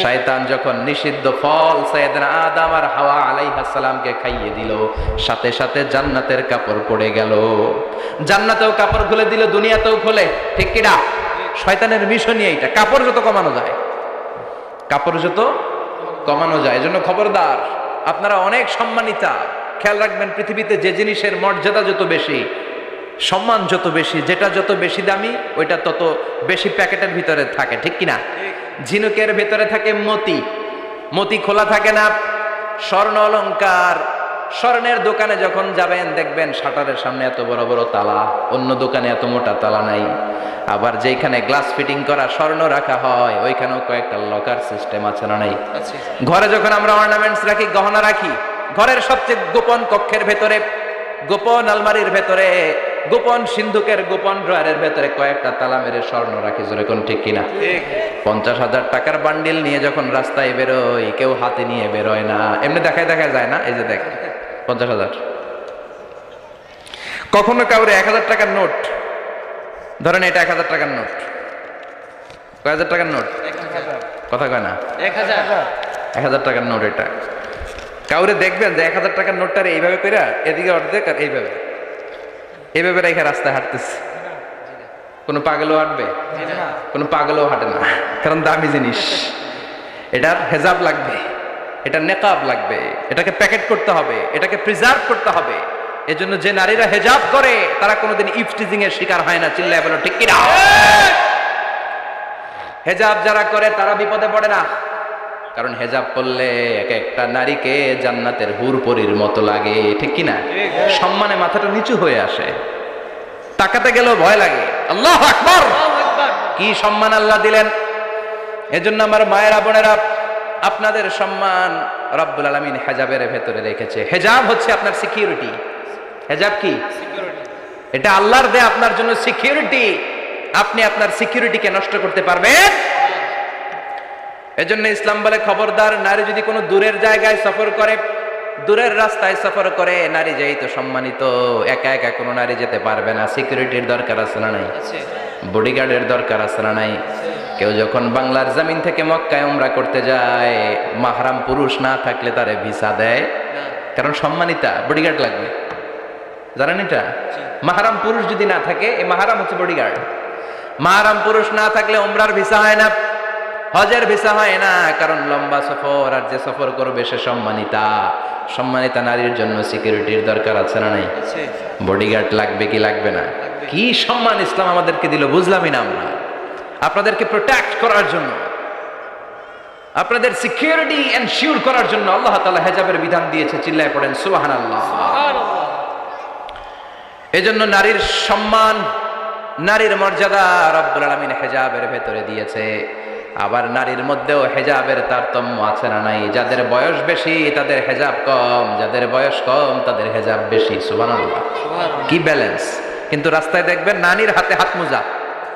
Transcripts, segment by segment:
শয়তান যখন নিষিদ্ধ ফল সাইয়েদনা আদম আর হাওয়া আলাইহিস সালামকে খাইয়ে দিল, সাথে সাথে জান্নাতের কাপড় পড়ে গেল। জান্নাতেও কাপড় খুলে দিল, দুনিয়াতেও খুলে। ঠিক কিনা? শয়তানের মিশনই এইটা, কাপড় যত কমানো যায়, কাপড় যত কমানো যায়। এজন্য খবরদার, আপনারা অনেক সম্মানিতা। খেয়াল রাখবেন, পৃথিবীতে যে জিনিসের মর্যাদা যত বেশি, সম্মান যত বেশি, যেটা যত বেশি দামি, ওইটা তত বেশি প্যাকেটের ভিতরে থাকে। ঠিক কিনা? ঝিনুকের ভেতরে থাকে মতি, মতি খোলা থাকে না। স্বর্ণ অলংকার, স্বর্ণের দোকানে যখন যাবেন দেখবেন শাটারের সামনে এত বড় বড় তালা, অন্য দোকানে এত মোটা তালা নাই। আবার যেখানে গ্লাস ফিটিং করা স্বর্ণ রাখা হয়, ওইখানেও কয়েকটা লকার সিস্টেম আছে না নাই? ঘরে যখন আমরা অর্নামেন্টস রাখি, গহনা রাখি, ঘরের সবচেয়ে গোপন কক্ষের ভেতরে, গোপন আলমারির ভেতরে, গোপন সিন্ধুকের গোপন ড্রয়ারের ভেতরে কয়েকটা তালা মেরে স্বর্ণ রাখি। জোরে কোন ঠিক কিনা? 50,000 টাকার বান্ডিল নিয়ে যখন রাস্তায় বেরোয়, কেউ হাতে নিয়ে বেরোয় না, এমনি দেখায় দেখায় যায় না। এই যে দেখ 50,000। কখনো কাউরে 1,000 টাকার নোট ধরেন, এটা 1,000 টাকার নোট। কয় হাজার টাকার নোট? কথা কয় না? 1,000 টাকার নোট। এটা কাউরে দেখবেন যে 1,000 টাকার নোটটা এইভাবে কইরা এদিকে অর্ধেক আর এইভাবে এইভাবে রেখে রাস্তায় হাঁটতেছে। কোনো পাগলও হাঁটবে? কোনো পাগলও হাঁটে না, কারণ দামি জিনিস। এটার হেজাব লাগবে, এটা নেকাব লাগবে, এটাকে প্যাকেট করতে হবে, এটাকে প্রিজার্ভ করতে হবে। এজন্য যে নারীরা হেজাব করে তারা কোনোদিন ইফটিজিং এর শিকার হয় না। চিল্লায় বলো ঠিক কিনা? হেজাব যারা করে তারা বিপদে পড়ে না, কারণ হেজাব করলে এক একটা নারীকে জান্নাতের হুর পরীর মতো লাগে। ঠিক কিনা? সম্মানে মাথাটা নিচু হয়ে আসে, তাকাতে গেলেও ভয় লাগে। আল্লাহু আকবার! কি সম্মান আল্লাহ দিলেন! এজন্য আমার মায়েরা বোনেরা, আপনাদের সম্মান রব্বুল আলামিন হেজাবের ভেতরে রেখেছে। হেজাব হচ্ছে আপনার সিকিউরিটি। হেজাব কি? এটা আল্লাহর দেয়া আপনার জন্য সিকিউরিটি। আপনি আপনার সিকিউরিটিকে নষ্ট করতে পারবেন? এজন্য ইসলাম বলে, খবরদার, নারী যদি কোনো দূরের জায়গায় সফর করে, দূরের রাস্তায় সফর করে, নারী যেই তো সম্মানিত, একা একা কোনো নারী যেতে পারবে না। সিকিউরিটির দরকার আছে না নাই? বডিগার্ডের দরকার আছে না নাই? কেউ যখন বাংলার জমিন থেকে মক্কায় উমরা করতে যায়, মাহরাম পুরুষ না থাকলে তারে ভিসা দেয়, কারণ সম্মানিতা, বডিগার্ড লাগবে। জানেন এটা? মাহরাম পুরুষ যদি না থাকে, এই মাহরাম হচ্ছে বডিগার্ড। মাহরাম পুরুষ না থাকলে উমরার ভিসা হয় না, হজের ভিসা হয় না, কারণ লম্বা সফর, আর যে সফর করবে সে সম্মানিতা। সম্মানিতা নারীর জন্য সিকিউরিটির দরকার আছে না নাই? বডিগার্ড লাগবে কি লাগবে না? কি সম্মান ইসলাম আমাদেরকে দিল, বুঝলামই না আমরা। আপনাদেরকে প্রোটেক্ট করার জন্য, আপনাদের সিকিউরিটি এনশিওর করার জন্য আল্লাহ তাআলা হেজাবের বিধান দিয়েছে। চিল্লায় পড়েন সুবহানাল্লাহ। এজন্য নারীর সম্মান, নারীর মর্যাদা রব্বুল আলামিন হেজাবের ভেতরে দিয়েছে। আবার নারীর মধ্যেও হেজাবের তারতম্য আছে না নাই? যাদের বয়স বেশি তাদের হেজাব কম, যাদের বয়স কম তাদের হেজাব বেশি। সুবহানাল্লাহ! কি ব্যালেন্স! কিন্তু রাস্তায় দেখবেন নানির হাতে হাত মোজা,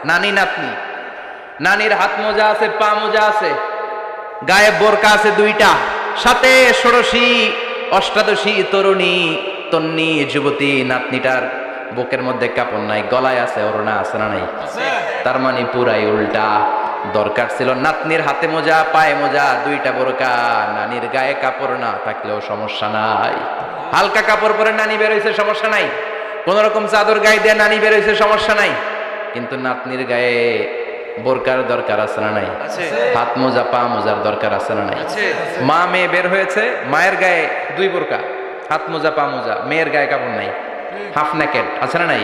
নানি নাতনি, নানির হাত মোজা আছে, পা মোজা আছে, গায়ে বোরকা আছে 2টা, সাথে ষোড়শী অষ্টাদশী তরুণী তন্নি যুবতী নাতনিটার বুকের মধ্যে কাপড় নাই, গলায় আছে ওড়না, আছে না নাই? তার মানে পুরাই উল্টা। দরকার ছিল নাতনির হাতে মোজা, পায়ে মোজা, 2টা বোরকা। নানির গায়ে কাপড় না থাকলেও সমস্যা নাই। হালকা কাপড় পরে নানি বের হইছে, সমস্যা নাই। কোন রকম চাদর গায়ে দিয়ে নানি বের হইছে, সমস্যা নাই। কিন্তু নাতনির গায়ে বোরকার দরকার আছে না নাই? হাত মোজা, পা মোজার দরকার আছে না নাই? মা মেয়ে বের হয়েছে, মায়ের গায়ে 2 বোরকা, হাত মোজা, পা মোজা, মেয়ের গায়ে কাপড় নাই, হাফ নেকেড, আছে না নাই?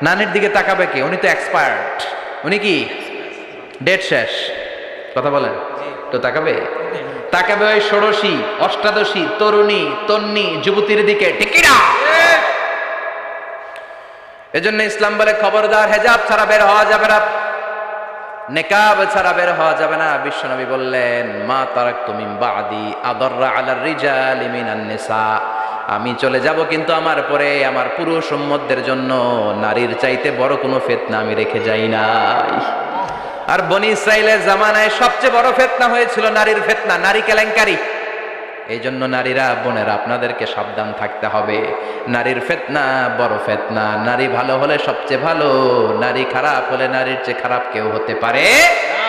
নানির দিকে তাকাবে কে? উনি তো এক্সপায়ার্ড, উনি কি ডেট শেষ। কথা বলেন তো, তাকাবে? তাকাবে ওই ষোড়শী অষ্টাদশী তরুণী তন্নি যুবতীর দিকে। ঠিক কি না? এজন্য ইসলাম বলে, খবরদার, হেজাব ছাড়া বের হওয়া যাবে না, নেকাব ছাড়া বের হওয়া যাবে না। বিশ্বনবী বললেন, মা তারাকতু মিন বাদি আদাররা আলার রিজালি মিনান নিসা, আমি চলে যাব কিন্তু আমার পরে আমার পুরুষ উম্মতদের জন্য নারীর চাইতে বড় কোনো ফিতনা আমি রেখে যাই নাই। আর বনি ইসরাইলের জামানায় সবচেয়ে বড় ফিতনা হয়েছিল নারীর ফিতনা, নারী কেলেঙ্কারি। এই জন্য নারীরা, বোনেরা, আপনাদেরকে সাবধান থাকতে হবে। নারীর ফিতনা বড় ফিতনা। নারী ভালো হলে সবচেয়ে ভালো, নারী খারাপ হলে নারীর চেয়ে খারাপ কেউ হতে পারে না।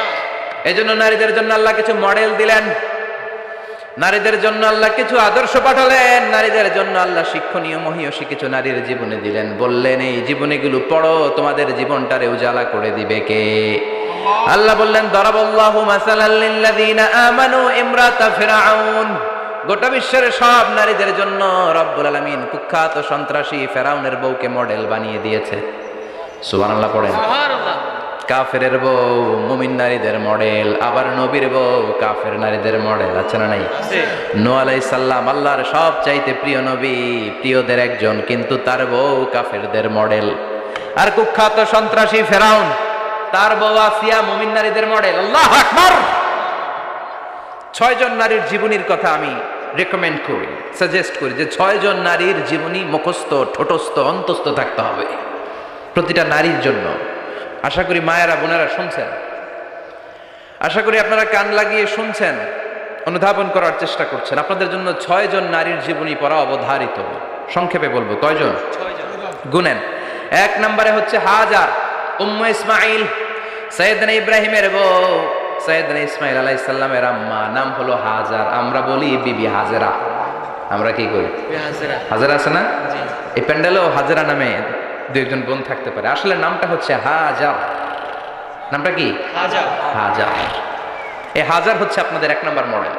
এজন্য নারীদের জন্য আল্লাহ কিছু মডেল দিলেন, নারীদের জন্য আল্লাহ কিছু আদর্শ পাঠালেন, নারীদের জন্য আল্লাহ শিক্ষণীয় মহীয়সী কিছু নারীর জীবনে দিলেন। বললেন এই জীবনীগুলো পড়ো, তোমাদের জীবনটারে উজালা করে দিবে কে? আল্লাহ বললেন দরাবাল্লাহু মাসালাল লিল্লাযিনা আমানু ইমরাতা ফিরআউন। গোটা বিশ্বের সব নারীদের জন্য রব্বুল আলামিন কুখ্যাত সন্ত্রাসী ফেরাউনের বউকে মডেল বানিয়ে দিয়েছে। সুবহানাল্লাহ পড়েন। সুবহানাল্লাহ। কাফেরের বউ মুমিন নারীদের মডেল, আবার নবীর বউ কাফের নারীদের মডেল, আছে না নাই? নূহ আলাইহিস সালাম আল্লাহর সব চাইতে প্রিয় নবী, প্রিয়দের একজন, কিন্তু তার বউ কাফেরদের মডেল। আর কুখ্যাত সন্ত্রাসী ফেরাউন, তার বউ আসিয়া মুমিন নারীদের মডেল। আল্লাহু আকবার। 6 জন নারীর জীবনীর কথা আমি রেকমেন্ড করি, সাজেস্ট করি যে 6 জন নারীর জীবনী মুখস্থ, ঠোঁটস্থ, অন্তস্থ থাকতে হবে প্রতিটা নারীর জন্য। আশা করি মায়েরা বোনেরা শুনছেন, আশা করি আপনারা কান লাগিয়ে শুনছেন, অনুধাবন করার চেষ্টা করছেন। আপনাদের জন্য 6 জন নারীর জীবনী পড়া অবধারিত। সংক্ষেপে বলবো কয়জন? 6 জন। গুনেন। 1 নম্বরে হচ্ছে হাজার, উম্মে ইসমাইল, সাইয়েদনা ইব্রাহিমের বউ, সাইয়েদনা ইসমাইল আলাইহিস সালামের আম্মা, নাম হলো হাজার। আমরা বলি বিবি হাজেরা, আমরা কি করি? হাজেরা আছে না? এই প্যান্ডেলেও হাজেরা নামে 2-1 বোন থাকতে পারে, আসলে নামটা হচ্ছে হাজার। নামটা কি? হাজার। হাজার। এই হাজার হচ্ছে আপনাদের 1 নম্বর মডেল।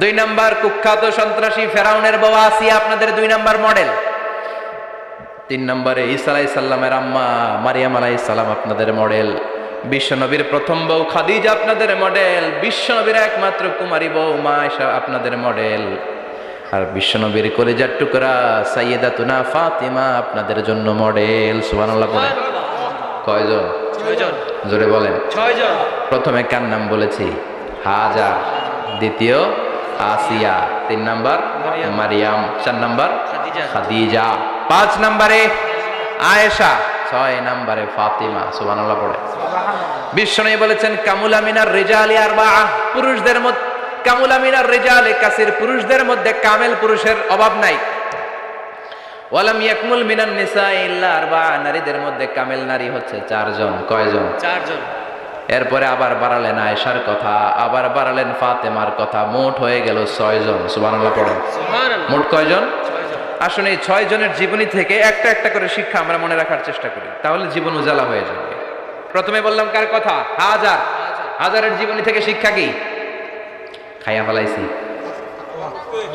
2 নম্বর কুখ্যাত সন্ত্রাসী ফেরাউনের বউ আসিয়া আপনাদের 2 নম্বর মডেল। 3 নম্বরে ঈসা আলাইহিস সালামের আম্মা মারিয়াম আলাইহিস সালাম আপনাদের মডেল। বিশ্বনবীর প্রথম বউ খাদিজা আপনাদের মডেল। বিশ্বনবীর একমাত্র কুমারী বউ মা আয়েশা আপনাদের মডেল। আর বিশ্বনবীর কলিজার টুকরা সাইয়্যিদাতুনা ফাতিমা আপনাদের জন্য মডেল। সুবহানাল্লাহ পড়েন। কয়জন? 6 জন। জোরে বলেন। 6 জন। প্রথমে কার নাম বলেছি? হাজার। দ্বিতীয় আসিয়া। 3 নাম্বার মারিয়াম। 4 নাম্বার খাদিজা। 5 নম্বরে আয়েশা। 6 নম্বরে ফাতিমা। সুবহানাল্লাহ পড়েন। বিশ্বনবী বলেছেন কামুলা মিনার রিজালি আরবাআ, পুরুষদের মধ্যে কামুলা মিনার রিজালি কাসির, পুরুষদের মধ্যে কামেল পুরুষের অভাব নাই। ওয়ালাম ইয়াকমুল মিনান নিসা ইল্লা আরবাআ, নারীদের মধ্যে কামেল নারী হচ্ছে 4 জন। কয়জন? 4 জন। এরপরে আবার বাড়ালেন আয়েশার কথা, আবার বাড়ালেন ফাতেমার কথা, মোট হয়ে গেল 6 জন। সুবহানাল্লাহ পড়েন। সুবহানাল্লাহ। মোট কয়জন? 6 জন। আসুন এই 6 জনের জীবনী থেকে একটা একটা করে শিক্ষা আমরা মনে রাখার চেষ্টা করি, তাহলে জীবন উজালা হয়ে যাবে। প্রথমে বললাম কার কথা? হাজার। হাজারের জীবনী থেকে শিক্ষা কি? খাইয়া ফেলাইছি।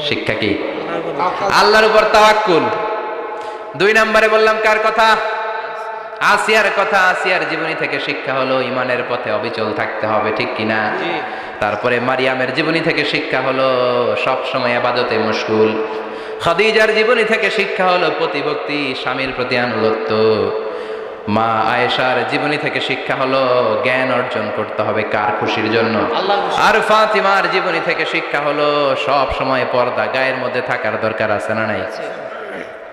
শিক্ষা কি? আল্লাহর উপর তাওয়াক্কুল। 2 নম্বরে বললাম কার কথা? আসিয়ার কথা। আসিয়ার জীবনী থেকে শিক্ষা হলো ইমানের পথে অবিচল থাকতে হবে, ঠিক কিনা? তারপরে মারিয়ামের জীবনী থেকে শিক্ষা হলো সব সময় ইবাদতে মশগুল। খাদিজার জীবনী থেকে শিক্ষা হলো প্রতিভক্তি, স্বামীর প্রতি আনুগত্য। মা আয়েশার জীবনী থেকে শিক্ষা হলো জ্ঞান অর্জন করতে হবে কার খুশির জন্য? আর ফাতিমার জীবনী থেকে শিক্ষা হলো সব সময় পর্দা গায়ের মধ্যে থাকার দরকার আছে না নাই?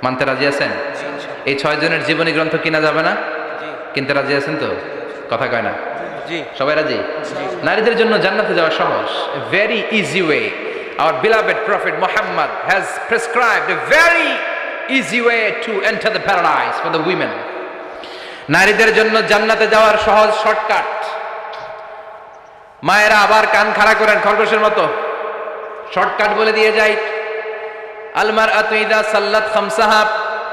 মানতে রাজি আছেন? এই 6 জনের জীবনী গ্রন্থ কিনা যাবে না? কিনতে রাজি আছেন তো? কথা কয় না? সবাই রাজি? নারীদের জন্য জান্নাতে যাওয়া সহজ, very easy way. Our beloved Prophet Muhammad has prescribed a very easy way to enter the paradise for the women. নারীদের জন্য জান্নাতে যাওয়ার সহজ শর্টকাট। মায়েরা আবার কান খাড়া করেন খরগোশের মতো, শর্টকাট বলে দিয়ে যাই। আল মারআতু ইযা সাল্লাত খামসাহা,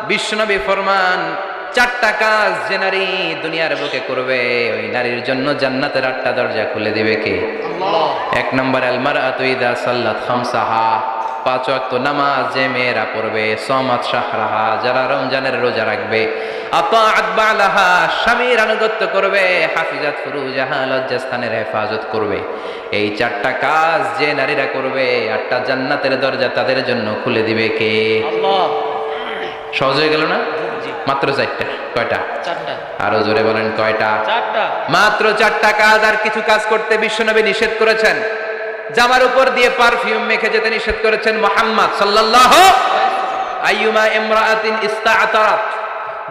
বিশ্বনবী ফরমান 4টা কাজ যে নারী দুনিয়ার বুকে করবে ওই নারীর জন্য জান্নাতের 8টা দরজা খুলে দিবে কে? আল্লাহ। 1 নম্বর আল মারআতু ইযা সাল্লাত খামসাহা, 5 ওয়াক্ত নামাজ যে মেয়েরা পড়বে, সামাত শাহরাহা, যারা রমজানের রোজা রাখবে, আতাআত বালাহা, স্বামীর আনুগত্য করবে, হাফিজাত ফুরুজাহা, লজ্জাস্থানের হেফাজত করবে। এই 4টা কাজ যে নারীরা করবে 8টা জান্নাতের দরজা তাদের জন্য খুলে দিবে কে? আল্লাহ। সহজ হয়ে গেল না? মাত্র 4টা। কয়টা? 4টা। আরো জোরে বলেন কয়টা? 4টা। মাত্র 4টা কাজ। আর কিছু কাজ করতে বিশ্বনবী নিষেধ করেছেন। জামার উপর দিয়ে পারফিউম মেখে যেতে নিষেধ করেছেন মুহাম্মদ সাল্লাল্লাহু আইয়ুমা ইমরাআতিন ইস্তাআতারাত,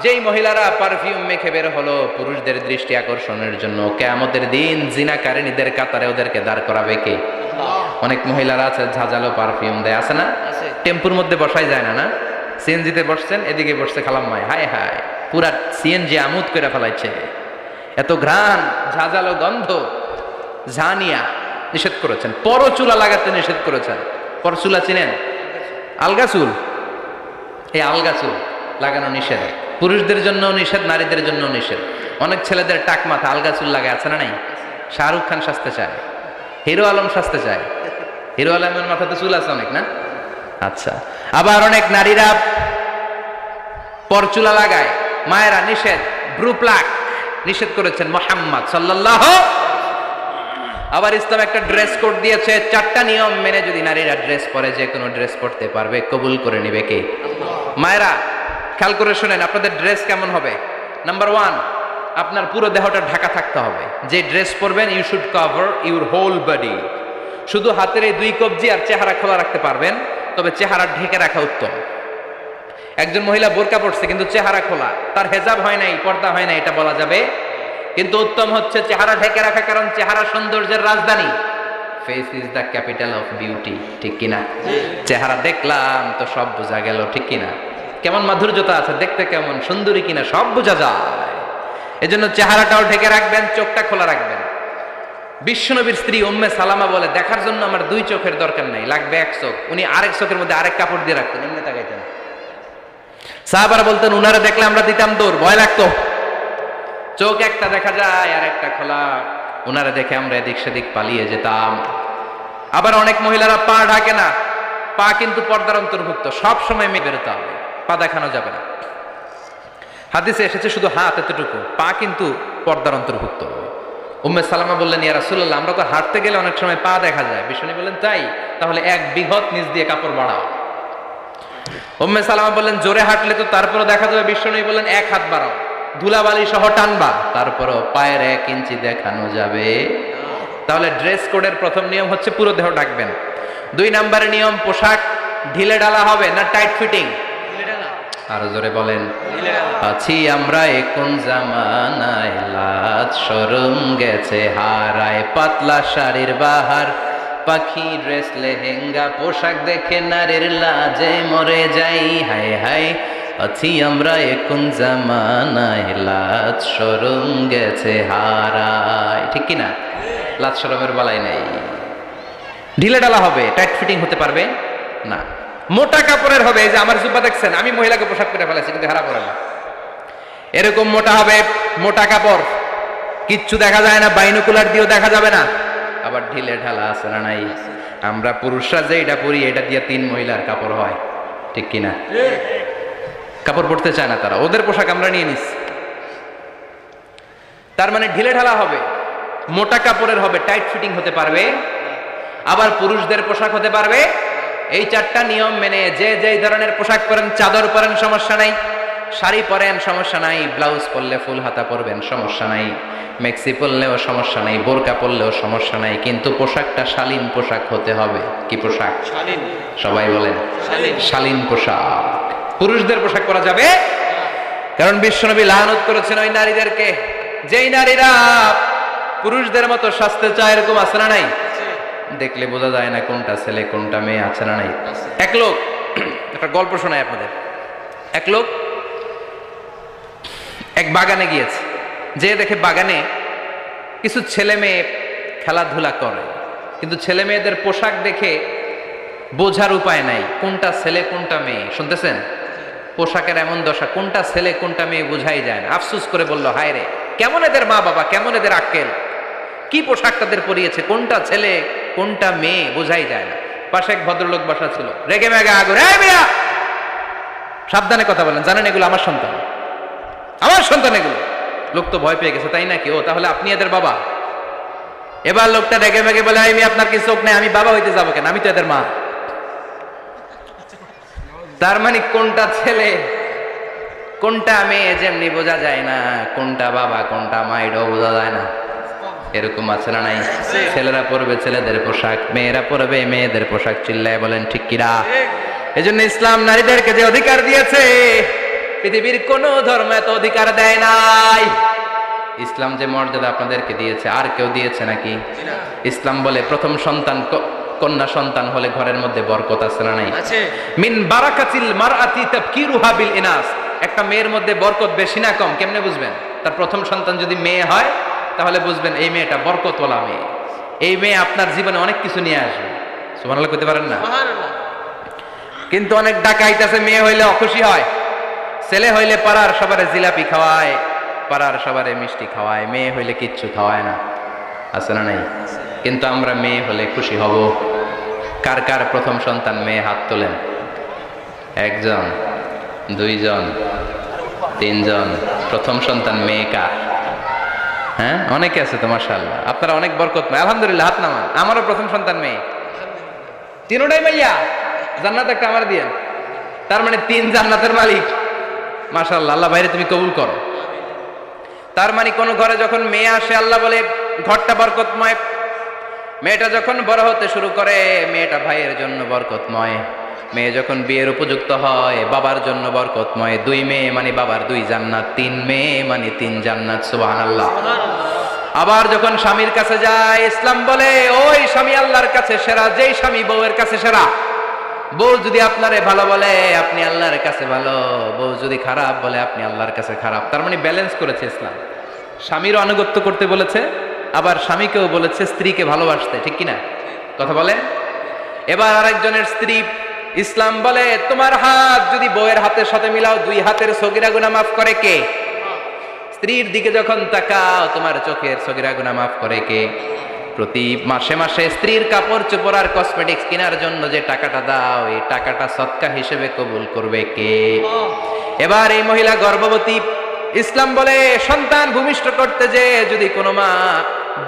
যেই মহিলারা পারফিউম মেখে বের হলো পুরুষদের দৃষ্টি আকর্ষণের জন্য, কিয়ামতের দিন জিনাকারিনীদের কাতারে ওদেরকে দাঁড় করাবে কে? আল্লাহ। অনেক মহিলারা আছে ঝাঁঝালো পারফিউম দেয়, আছে না? টেম্পুর মধ্যে বসাই যায় না, না? সিএনজিতে বসছেন, এদিকে বসছে খালাম্মাই, হায় হায় পুরা সিএনজি আমোদ করে ফেলাইছে, এত ঘ্রাণ, ঝাঁঝালো গন্ধ। জানিয়া নিষেধ করেছেন, পরচুলা লাগাতে নিষেধ করেছেন। পরচুলা চিনেন? আলগা চুল, এই আলগা চুল লাগানো নিষেধ, পুরুষদের জন্য নিষেধ, নারীদের জন্য নিষেধ। অনেক ছেলেদের টাক মাথা আলগা চুল লাগায়, আছে না নাই? শাহরুখ খান সাজতে চায়, হিরো আলম সাজতে চায়, হিরো আলমের মাথাতে চুল আছে অনেক না? আচ্ছা, আবার অনেক নারীরা পরচুলা লাগায়। মায়েরা নিষেধ, ব্রু প্লাক নিষেধ করেছেন মুহাম্মদ সাল্লাল্লাহু। আবার ইসলাম একটা ড্রেস কোড দিয়েছে, 4টা নিয়ম মেনে যদি নারীরা ড্রেস পরে যে কোনো ড্রেস পরতে পারবে, কবুল করে নিবে কে? মায়েরা খেয়াল করে শুনেন, আপনাদের ড্রেস কেমন হবে? নাম্বার 1, আপনার পুরো দেহটা ঢাকা থাকতে হবে। যে ড্রেস পরবেন, you should cover your whole body. শুধু হাতের এই 2 কবজি আর চেহারা খোলা রাখতে পারবেন, তবে চেহারা ঢেকে রাখা উত্তম। একজন মহিলা বোরকা পড়ছে কিন্তু চেহারা খোলা, তার হেজাব হয় নাই, পর্দা হয় নাই, এটা বলা যাবে, কিন্তু উত্তম হচ্ছে চেহারা ঢেকে রাখা, কারণ চেহারা সৌন্দর্যের রাজধানী। Face is the capital of beauty, ঠিক কিনা? চেহারা দেখলাম তো সব বোঝা গেল, ঠিক কিনা? কেমন মাধুর্যতা আছে, দেখতে কেমন সুন্দরী কিনা সব বোঝা যায়। এজন্য চেহারাটাও ঢেকে রাখবেন, চোখটা খোলা রাখবেন। বিশ্বনবীর স্ত্রী উম্মে সালামা বলে, দেখার জন্য আমার 2 চোখের দরকার নাই, লাগবে 1 চোখ। উনি আরেক চোখের মধ্যে আরেক কাপড় দিয়ে রাখতেন, এমনি তাকাইতেন। সাহাবারা বলতেন, উনারা দেখলে আমরা দিতাম দৌড়, ভয় লাগতো। চোখ একটা দেখা যায় আর একটা খোলা, উনারা দেখে আমরা এদিক সেদিক পালিয়ে যেতাম। আবার অনেক মহিলারা পা ঢাকে না, পা কিন্তু পর্দার অন্তর্ভুক্ত, সব সময় মেয়ে বেরোতে হবে, পা দেখানো যাবে না। হাদিসে এসেছে শুধু হাত এতটুকু, পা কিন্তু পর্দার অন্তর্ভুক্ত। উম্মে সালামা বললেন, ইয়া রাসূলুল্লাহ, আমরা তো হাঁটতে গেলে অনেক সময় পা দেখা যায়। বিশ্বনবী বললেন, তাই? তাহলে 1 বিঘত নিচ দিয়ে কাপড় বাড়াও। উম্মে সালামা বললেন, জোরে হাঁটলে তো তারপরে দেখা যাবে। বিশ্বনবী বললেন, 1 হাত বাড়াও, ধুলাবালি সহ টানবা, তারপরও পায়ের 1 ইঞ্চি দেখানো যাবে। তাহলে ড্রেস কোডের প্রথম নিয়ম হচ্ছে পুরো দেহ ঢাকবেন। 2 নম্বরের নিয়ম, পোশাক ঢিলে ঢালা হবে না টাইট ফিটিং? আরো জোরে বলেন। আছি আমরা কোন জামানায়, লাজ শরম গেছে হারায়, পাতলা শাড়ির বাহার, পাখি ড্রেস লেহেঙ্গা, পোশাক দেখে নারীর লাজে মরে যাই, হায় হায়। আছি আমরা কোন জামানায়, লাজ শরম গেছে হারায়, ঠিক কিনা? লাজ শরমের বালাই নাই। ঢিলে ঢালা হবে, টাইট ফিটিং হতে পারবে না। মোটা কাপড়ের হবে, এই যে আমার জুব্বা দেখছেন, আমি মহিলাকে পোশাক করে ফেলেছি কিন্তু হারা পড়ে না, এরকম মোটা হবে, মোটা কাপড়, কিচ্ছু দেখা যায় না, বাইনোকুলার দিয়েও দেখা যাবে না। আবার ঢিলে ঢালা আছে না নাই? আমরা পুরুষরা যে এটা পরি, এটা দিয়ে 3 মহিলার কাপড় হয়, ঠিক কিনা? কাপড় পরতে চায় না তারা, ওদের পোশাক আমরা নিয়ে নিচ্ছি। তার মানে ঢিলে ঢালা হবে, মোটা কাপড়ের হবে, টাইট ফিটিং হতে পারবে। আবার পুরুষদের পোশাক হতে পারবে। এই 4টা নিয়ম মেনে যে যেই ধরনের পোশাক পরেন, চাদর পরেন সমস্যা নাই, শাড়ি পরেন সমস্যা নাই, ব্লাউজ পরলে ফুল হাতা পরবেন সমস্যা নাই, মেক্সি পরলেও সমস্যা নাই, বোরকা পরলেও সমস্যা নাই, কিন্তু পোশাকটা শালীন পোশাক হতে হবে। কি পোশাক? শালীন। সবাই বলেন শালীন পোশাক। পুরুষদের পোশাক পরা যাবে, কারণ বিশ্বনবী লানত করেছেন ওই নারীদেরকে, যেই নারীরা পুরুষদের মতো সাজতে চায়। এরকম আছে না নাই? দেখলে বোঝা যায় না কোনটা ছেলে কোনটা মেয়ে, আছে না নাই? এক লোক, একটা গল্প শোনায় আপনাদের। এক লোক এক বাগানে গিয়েছে, যে দেখে বাগানে কিছু ছেলে মেয়ে খেলাধুলা করে, কিন্তু ছেলে মেয়েদের পোশাক দেখে বোঝার উপায় নাই কোনটা ছেলে কোনটা মেয়ে। শুনতেছেন? পোশাকের এমন দশা, কোনটা ছেলে কোনটা মেয়ে বোঝাই যায় না। আফসোস করে বলল, হায় রে, কেমন এদের মা বাবা, কেমন এদের আক্কেল, কি পোশাক তাদের পরিয়েছে, কোনটা ছেলে কোনটা মেয়ে বোঝাই যায় না। পাশে এক ভদ্রলোক বসা ছিল, রেগে মেগে আগুন, এই মিয়া সাবধানে কথা বলেন, জানেন এগুলো আমার সন্তান, আমার সন্তান এগুলো। লোক তো ভয় পেয়ে গেছে, তাই নাকি? ও তাহলে আপনি এদের বাবা? এবার লোকটা রেগে মেগে বলে, আমি আপনার কি চোখ নেই, আমি বাবা হইতে যাবো কেন, আমি তো এদের মা। তার মানে কোনটা ছেলে কোনটা মেয়ে যেমনি বোঝা যায় না, কোনটা বাবা কোনটা মা এটাও বোঝা যায় না। এরকম আছে না নাই? ছেলেরা পরবে ছেলেদের পোশাক, মেয়েরা পরবে মেয়েদের পোশাক। চিল্লায় বলেন ঠিক কিনা? এজন্য ইসলাম নারীদেরকে যে অধিকার দিয়েছে, পৃথিবীর কোন ধর্ম এত অধিকার দেয় নাই। ইসলাম যে মর্যাদা আপনাদেরকে দিয়েছে, আর কেউ দিয়েছে নাকি? ইসলাম বলে প্রথম সন্তান কন্যা সন্তান হলে ঘরের মধ্যে বরকত আছে না নাই? মিন বারাকাতিল মারআতি তাবকিরুহা বিল ইনাস। একটা মেয়ের মধ্যে বরকত বেশি না কম কেমনে বুঝবেন? তার প্রথম সন্তান যদি মেয়ে হয় তাহলে বুঝবেন এই মেয়েটা বরকতওয়ালা মেয়ে। এই মেয়ে আপনার জীবনে অনেক কিছু নিয়ে আসবে, সুবহানাল্লাহ কইতে পারেন না? কিন্তু অনেক ডাকাইতেছে, মেয়ে হইলে অখুশি হয়, ছেলে হইলে পাড়ার সবারে জিলাপি খাওয়ায়, পাড়ার সবারে মিষ্টি খাওয়ায়, মেয়ে হইলে কিচ্ছু খাওয়ায় না, আছে না নাই? কিন্তু আমরা মেয়ে হলে খুশি হব। কার কার প্রথম সন্তান মেয়ে? হাত তোলেন। একজন, দুইজন, তিনজন। প্রথম সন্তান মেয়ে কার? হ্যাঁ, অনেকে আছে তো মাশাআল্লাহ, আপনারা অনেক বরকতময়, আলহামদুলিল্লাহ। হাত নামান। আমারও প্রথম সন্তান মেয়ে, তিনটাই মাইয়া। জান্নাত একটা আমার দিয়ে, তার মানে 3 জান্নাতের মালিক। মাশাআল্লাহ, আল্লাহ বাইরে তুমি কবুল করো। তার মানে কোন ঘরে যখন মেয়ে আসে, আল্লাহ বলে ঘরটা বরকতময়। মেয়েটা যখন বড় হতে শুরু করে, মেয়েটা ভাইয়ের জন্য বরকতময়। মেয়ে যখন বিয়ের উপযুক্ত হয়, বাবার জন্য বরকতময়। 2 মেয়ে মানে বাবার 2 জান্নাত, 3 মেয়ে মানে 3 জান্নাত। সুবহানাল্লাহ। আবার যখন স্বামীর কাছে যায়, ইসলাম বলে ওই স্বামী আল্লাহর কাছে সেরা, যেই স্বামী বউয়ের কাছে সেরা। বউ যদি আপনারে ভালো বলে, আপনি আল্লাহর কাছে ভালো। বউ যদি খারাপ বলে, আপনি আল্লাহর কাছে খারাপ। তার মানে ব্যালেন্স করেছে ইসলাম। স্বামীর আনুগত্য করতে বলেছে, আবার স্বামীকেও বলেছে স্ত্রীকে ভালোবাসতে, ঠিক কিনা? কথা বলে। এবার আরেকজনের স্ত্রী, ইসলাম বলে তোমার হাত যদি বউয়ের হাতের সাথে মিলাও, 2 হাতের সগীরা গুনাহ মাফ করে কে? স্ত্রীর দিকে যখন তাকাও, তোমার চোখের সগীরা গুনাহ মাফ করে কে? প্রতি মাসে মাসে স্ত্রীর কাপড় চোপড় আর কসমেটিক্স কেনার জন্য যে টাকাটা দাও, এই টাকাটা সদকা হিসেবে কবুল করবে কে? এবার এই মহিলা গর্ভবতী, ইসলাম বলে সন্তান ভূমিষ্ঠ করতে যে যদি কোনো মা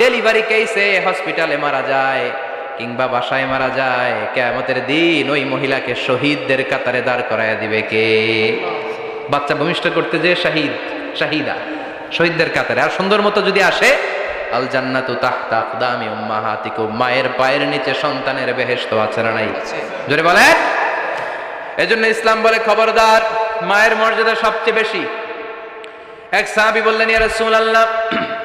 ডেলিভারি কেসে হসপিটালে মারা যায় কিংবা বাসায় মারা যায়, কিয়ামতের দিন ওই মহিলাকে শহীদদের কাতারে দাঁড় করায় দিবে কে? বাচ্চা ভূমিষ্ঠ করতে যে শাহিদ, শাহিদা, শহীদদের কাতারে। আর সুন্দর মতো যদি আসে, আল জান্নাতু তাহতা আকদামি উম্মাহাতিকুম, মায়ের পায়ের নিচে সন্তানের বেহেশত আছে না নাই? জোরে বলেন। এজন্য ইসলাম বলে খবরদার, মায়ের মর্যাদা সবচেয়ে বেশি। এক সাহাবী বললেন, ইয়া রাসূলুল্লাহ,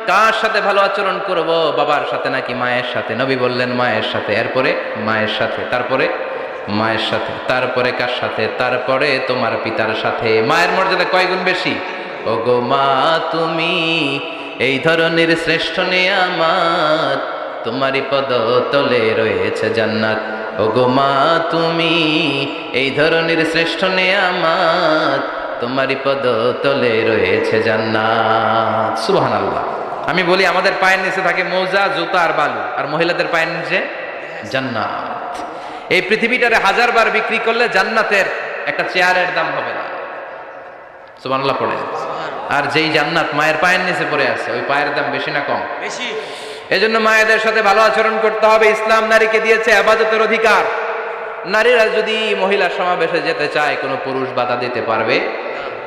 কার সাথে ভালো আচরণ করব? বাবার সাথে নাকি মায়ের সাথে? নবী বললেন মায়ের সাথে, এরপরে মায়ের সাথে, তারপরে মায়ের সাথে, তারপরে কার সাথে? তারপরে তোমার পিতার সাথে। মায়ের মর্যাদা কয় গুণ বেশি? ওগো মা তুমি এই ধরনের শ্রেষ্ঠ নিয়ামত, তোমারই পদতলে রয়েছে জান্নাত। ওগো মা তুমি এই ধরনের শ্রেষ্ঠ নিয়ামত, তোমারই পদতলে রয়েছে জান্নাত। সুবহানাল্লাহ। আমি বলি আমাদের পায়ের নিচে থাকে মোজা, জুতা আর বালু, আর মহিলাদের পায়ের নিচে জান্নাত। এই পৃথিবীটারে 1000 বার বিক্রি করলে জান্নাতের একটা চেয়ারের দাম হবে না। সুবহানাল্লাহ পড়ে। আর যেই জান্নাত মায়ের পায়ের নিচে পড়ে আছে, ওই পায়ের দাম বেশি না কম? বেশি। এজন্য মায়েদের সাথে ভালো আচরণ করতে হবে। ইসলাম নারীকে দিয়েছে ইবাদতের অধিকার। নারীরা যদি মহিলা সমাবেশে যেতে চায়, কোনো পুরুষ বাধা দিতে পারবে?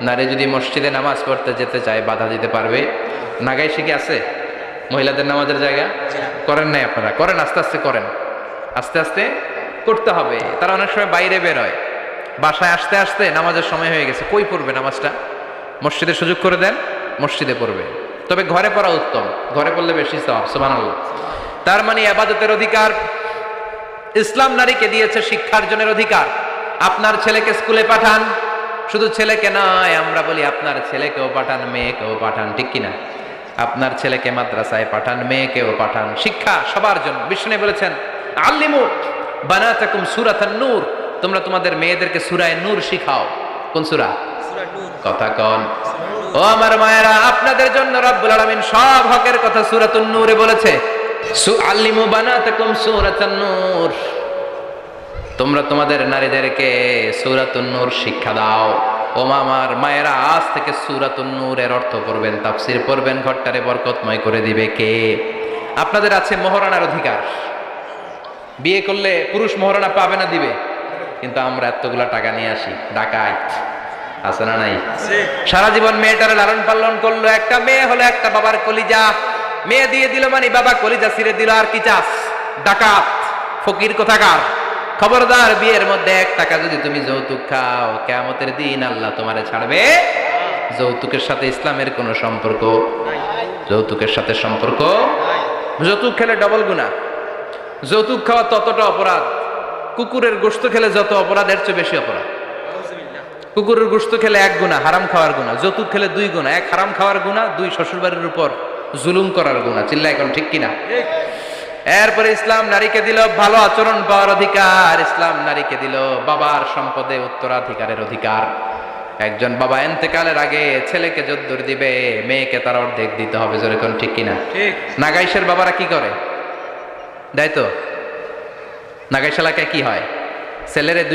নারী যদি মসজিদে নামাজ পড়তে যেতে চায়, বাধা দিতে পারবে? নাগাই শিখে আছে মহিলাদের নামাজের জায়গা? করেন নাই আপনারা? করেন, আস্তে আস্তে করেন, আস্তে আস্তে করতে হবে। তারা অনেক সময় বাইরে বের হয়, বাসায় আসতে আসতে নামাজের সময় হয়ে গেছে, কই পড়বে নামাজটা? মসজিদে সুযোগ করে দেন, মসজিদে পড়বে। তবে ঘরে পড়া উত্তম, ঘরে পড়লে বেশি সওয়াব। সুবহানাল্লাহ। তার মানে ইবাদতের অধিকার ইসলাম নারীকে দিয়েছে, শিক্ষার্জনের অধিকার। আপনার ছেলেকে স্কুলে পাঠান, শুধু ছেলেকে নয়, আমরা বলি আপনার ছেলেকেও পাঠান, মেয়েকেও পাঠান, ঠিক কিনা? আপনার ছেলেকে মাদ্রাসায় পাঠান, মেয়েকেও পাঠান। শিক্ষা সবার জন্য। বিষ্ণু বলেছেন আল্লিমু বানাতাকুম সূরাতান নূর, তোমরা তোমাদের মেয়েদেরকে সূরা নূর শিখাও। কোন সূরা? সূরা নূর। কথা কোন? ও আমার মায়েরা, আপনাদের জন্য রব্বুল আলামিন সব হকের কথা সূরাতুন নূরে বলেছে। আল্লিমু বানাতাকুম সূরাতান নূর, তোমরা তোমাদের নারীদেরকে সূরাতুন নূর শিক্ষা দাও। ও আমার মায়েরা, আজ থেকে সূরাতুন নূরের অর্থ পড়বেন, তাফসীর পড়বেন, ঘরটারে বরকতময় করে দিবে কে? আপনাদের আছে মোহরানার অধিকার। বিয়ে করলে পুরুষ মোহরানা পাবে না, দিবে। কিন্তু আমরা এতগুলা টাকা নিয়ে আসি, ডাকাত আছে না নাই? সারা জীবন মেয়েটারে লালন পালন করলো, একটা মেয়ে হলো একটা বাবার কলিজা। মেয়ে দিয়ে দিল মানে বাবা কলিজা ছিঁড়ে দিল, আর কি চাস? ডাকাত, ফকির কোথাকার। খবরদার, বিয়ের মধ্যে 1 টাকা যদি তুমি যৌতুক খাও, কিয়ামতের দিন আল্লাহ তোমারে ছাড়বে। যৌতুকের সাথে ইসলামের কোনো সম্পর্ক নাই। যৌতুকের সাথে সম্পর্ক নাই। যৌতুক খেলে ডবল গুনাহ। যৌতুক খাওয়া ততটা অপরাধ, কুকুরের গোশত খেলে যত অপরাধ, এর চেয়ে বেশি অপরাধ। কুকুরের গোশত খেলে 1 গুনাহ, হারাম খাওয়ার গুনাহ। যৌতুক খেলে 2 গুনাহ, 1 হারাম খাওয়ার গুনাহ, 2 শ্বশুরবাড়ির উপর জুলুম করার গুনাহ। চিল্লায় এখন ঠিক কিনা? এরপরে ইসলাম নারীকে দিল ভালো আচরণ পাওয়ার অধিকার, ইসলাম নারীকে দিল বাবার সম্পদে উত্তরাধিকারের অধিকার। একজন বাবা এন্তেকালের আগে ছেলেকে যদ্দুর দিবে, মেয়েকে তার অর্ধেক দিতে হবে। জোরে কোন ঠিক কিনা? ঠিক। নাগাইশের বাবারা কি করে? দেয় তো। নাগাইশ এলাকায় কি হয়? ছেলের